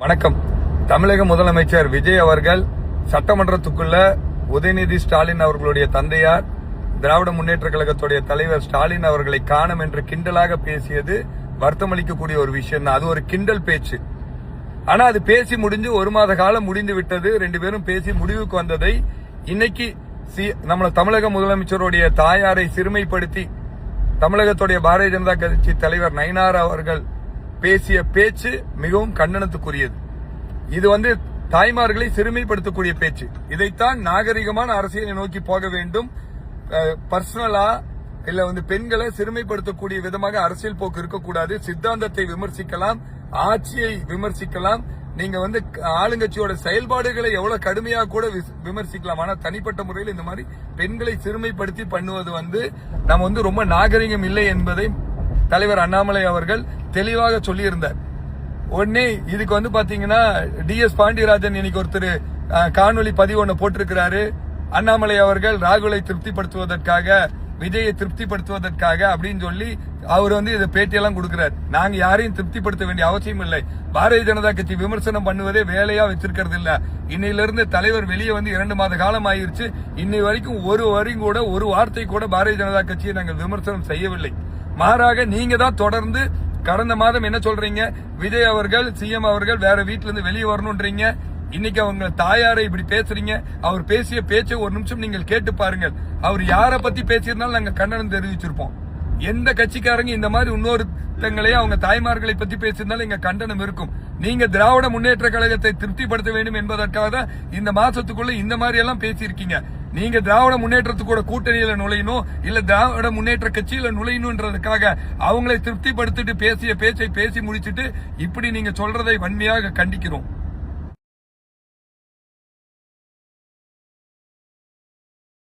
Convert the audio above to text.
வணக்கம். தமிழக முதலமைச்சர் விஜய் அவர்கள் சட்டமன்றத்துக்குள்ள உதயநிதி ஸ்டாலின் அவர்களுடைய தந்தையார் திராவிட முன்னேற்ற கழகத்துடைய தலைவர் ஸ்டாலின் அவர்களை காணும் என்று கிண்டலாக பேசியது வருத்தமளிக்கக்கூடிய ஒரு விஷயம் தான். அது ஒரு கிண்டல் பேச்சு. ஆனா அது பேசி முடிஞ்சு ஒரு மாத காலம் முடிந்து விட்டது. ரெண்டு பேரும் பேசி முடிவுக்கு வந்ததை இன்னைக்கு நம்ம தமிழக முதலமைச்சருடைய தாயாரை சிறுமைப்படுத்தி தமிழகத்துடைய பாரதிய ஜனதா கட்சி தலைவர் நயினார் அவர்கள் பேசிய பேச்சு மிகவும் கண்டனத்துக்குரியது. இது தாய்மார்களை சிறுமைப்படுத்தக்கூடிய பேச்சு. இதைத்தான் நாகரிகமான அரசியலை நோக்கி போக வேண்டும். பர்சனலா இல்ல பெண்களை சிறுமைப்படுத்தக்கூடிய விதமாக அரசியல் போக்கு இருக்கக்கூடாது. சித்தாந்தத்தை விமர்சிக்கலாம், ஆட்சியை விமர்சிக்கலாம், நீங்க ஆளுங்கட்சியோட செயல்பாடுகளை எவ்வளவு கடுமையாக கூட விமர்சிக்கலாம். ஆனா தனிப்பட்ட முறையில் இந்த மாதிரி பெண்களை சிறுமைப்படுத்தி பண்ணுவது நம்ம ரொம்ப நாகரிகம் இல்லை என்பதை தலைவர் அண்ணாமலை அவர்கள் தெளிவாக சொல்லியிருந்தார். உடனே இதுக்கு பாத்தீங்கன்னா DS பாண்டியராஜன் இன்னைக்கு ஒருத்தர் காணொலி பதிவு ஒன்று போட்டிருக்கிறாரு. அண்ணாமலை அவர்கள் ராகுலை திருப்திப்படுத்துவதற்காக, விஜயை திருப்திப்படுத்துவதற்காக அப்படின்னு சொல்லி அவர் இதை பேட்டியெல்லாம் கொடுக்கிறார். நாங்க யாரையும் திருப்திப்படுத்த வேண்டிய அவசியம் இல்லை. பாரதிய ஜனதா கட்சி விமர்சனம் பண்ணுவதே வேலையா வச்சிருக்கிறது இல்ல. இன்னையிலிருந்து தலைவர் வெளியே 2 மாத காலம் ஆயிருச்சு. இன்னை வரைக்கும் ஒரு வரி கூட, ஒரு வார்த்தை கூட பாரதிய ஜனதா கட்சியை நாங்கள் விமர்சனம் செய்யவில்லை. மாறாக நீங்க தான் தொடர்ந்து கடந்த மாதம் என்ன சொல்றீங்க, விஜய் அவர்கள் CM அவர்கள் வேற வீட்டுல இருந்து வெளியே வரணும்ன்றீங்க. இன்னைக்கு அவங்க தாயாரை இப்படி பேசுறீங்க. அவர் பேசிய பேச்சை ஒரு நிமிஷம் நீங்கள் கேட்டு பாருங்கள். அவர் யாரை பத்தி பேசியிருந்தாலும் நாங்க கண்டனம் தெரிவிச்சிருப்போம். எந்த கட்சிக்காரங்க இந்த மாதிரி இன்னொருத்தங்களையும் அவங்க தாய்மார்களை பத்தி பேசியிருந்தாலும் எங்க கண்டனம் இருக்கும். நீங்க திராவிட முன்னேற்ற கழகத்தை திருப்திப்படுத்த வேண்டும் என்பதற்காக தான் இந்த மாசத்துக்குள்ள இந்த மாதிரி எல்லாம் பேசியிருக்கீங்க. நீங்க திராவிட முன்னேற்றத்துக்கூட கூட்டணியில நுழையணும், இல்ல திராவிட முன்னேற்ற கட்சியில நுழையணும்ன்றதுக்காக அவங்களை திருப்திப்படுத்திட்டு பேசிய பேச்சை பேசி முடிச்சிட்டு இப்படி நீங்க சொல்றதை வன்மையாக கண்டிக்கிறோம்.